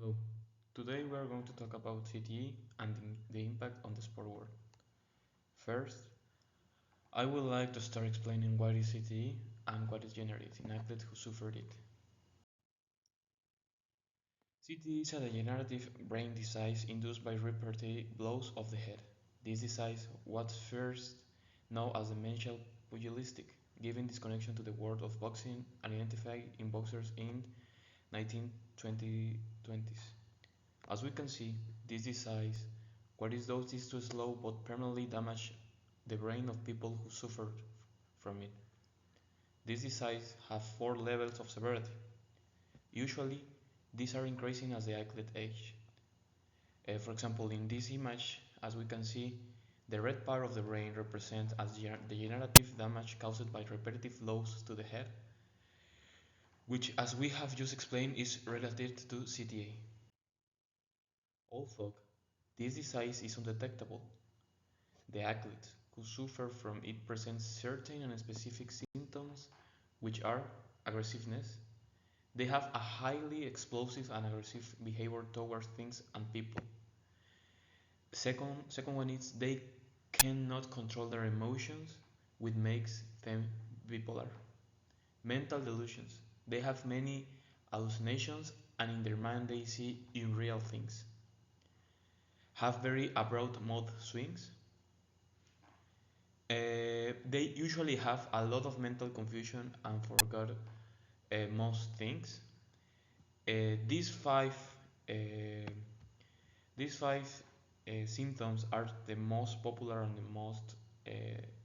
Hello. Today we are going to talk about CTE and the impact on the sport world. First, I would like to start explaining what is CTE and what is generated in athletes who suffered it. CTE is a degenerative brain disease induced by repeated blows of the head. This disease was first known as dementia pugilistic, giving this connection to the world of boxing and identified in boxers in 1920s. As we can see, this disease, what is dosed is to slow but permanently damage the brain of people who suffered from it. This disease has 4 levels of severity. Usually, these are increasing as the athlete age. For example, in this image, as we can see, the red part of the brain represents as degenerative damage caused by repetitive blows to the head, which, as we have just explained, is related to CTA. Although this disease is undetectable, the athlete who suffer from it presents certain and specific symptoms, which are aggressiveness. They have a highly explosive and aggressive behavior towards things and people. Second one is they cannot control their emotions, which makes them bipolar. Mental delusions. They have many hallucinations and in their mind they see unreal things. Have very abrupt mood swings. They usually have a lot of mental confusion and forgot most things. These five uh, symptoms are the most popular and the most uh,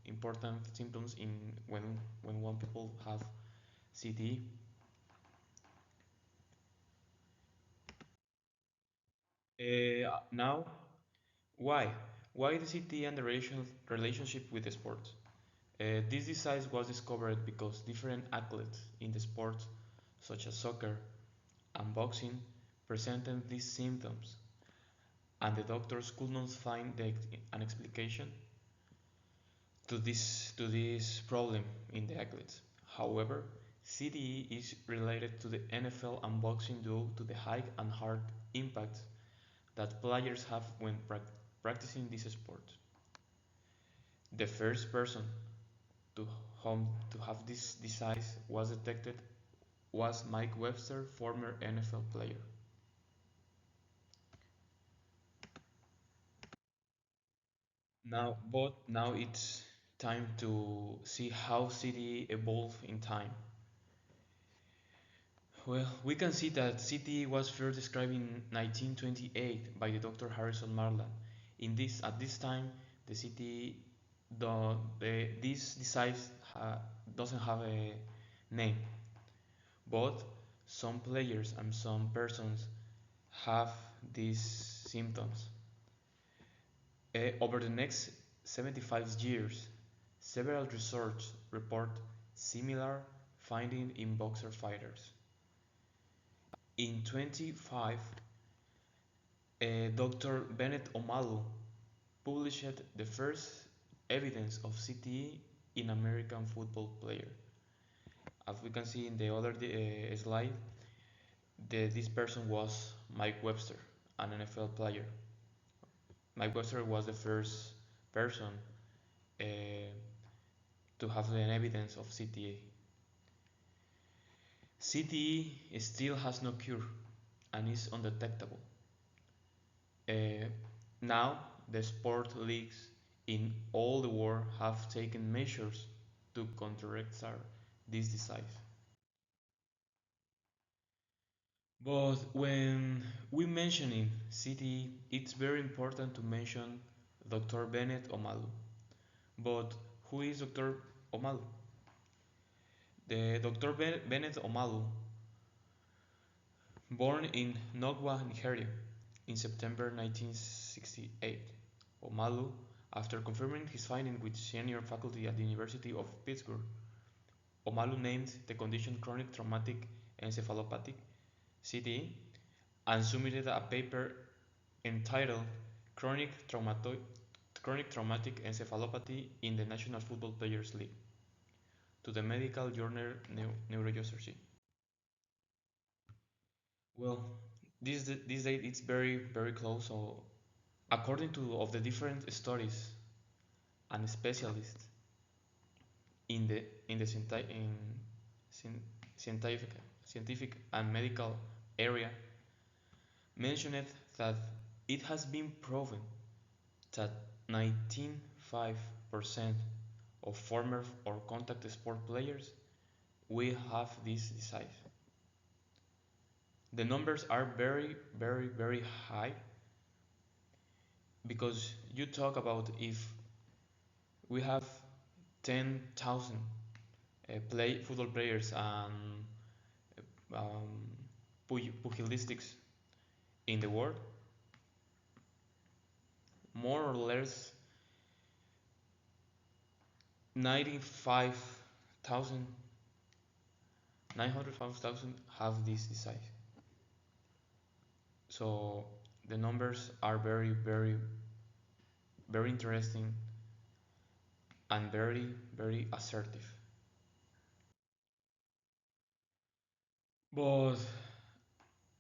important symptoms in when one people have CTE. Now, why? Why the CTE and the relationship with the sport? This disease was discovered because different athletes in the sport, such as soccer and boxing, presented these symptoms, and the doctors could not find an explanation to this problem in the athletes. However, CTE is related to the NFL and boxing due to the high and hard impact that players have when practicing this sport. The first person to whom to have this disease was detected was Mike Webster, former NFL player. Now it's time to see how CTE evolved in time. Well, we can see that CTE was first described in 1928 by the Dr. Harrison Marland. At this time, the CTE, this disease doesn't have a name, but some players and some persons have these symptoms. Over the next 75 years, several research report similar findings in boxer fighters. In 25, Dr. Bennett Omalu published the first evidence of CTE in American football player. As we can see in the other slide, this person was Mike Webster, an NFL player. Mike Webster was the first person uh, to have an evidence of CTE. CTE still has no cure and is undetectable. Uh, Now, the sport leagues in all the world have taken measures to counteract this disease. But when we mentioning CTE, it's very important to mention Dr. Bennett Omalu. But who is Dr. Omalu? The Dr. Bennett Omalu, born in Nogwa, Nigeria, in September 1968. Omalu, after confirming his finding with senior faculty at the University of Pittsburgh, Omalu named the condition chronic traumatic encephalopathy (CTE) and submitted a paper entitled Chronic Traumatic Encephalopathy in the National Football Players League to the medical journal Neurosurgery. Well, this date it's very close. So according to of the different studies and specialists in the scientific and medical area mentioned that it has been proven that 95% of former or contact sport players will have this disease. The numbers are very high because you talk about if we have 10,000 play football players and um, pugilistics in the world, more or less 95,000, 905,000 have this disease. So the numbers are very interesting and very assertive. But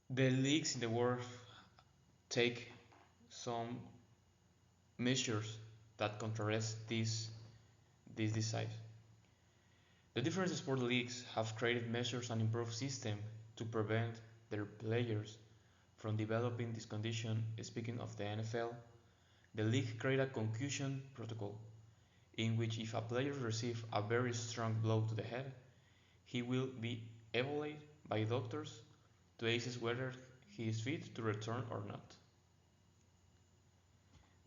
the leagues in the world take some measures that contrast this disease. The different sport leagues have created measures and improved systems to prevent their players from developing this condition. Speaking of the NFL, the league created a concussion protocol in which if a player receives a very strong blow to the head, he will be evaluated by doctors to assess whether he is fit to return or not.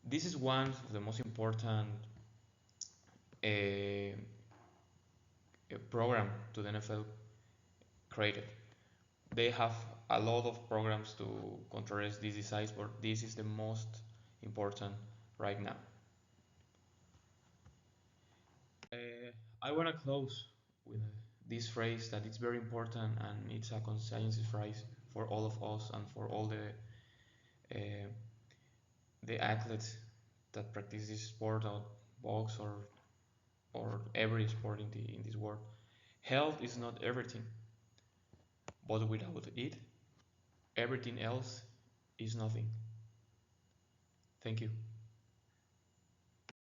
This is one of the most important uh, program to the NFL created. They have a lot of programs to contrast this disease, but this is the most important right now. I want to close with this phrase that it's very important and it's a conscience phrase for all of us and for all uh, the athletes that practice this sport or box or every sport in this world. Health is not everything, but without it, everything else is nothing. Thank you.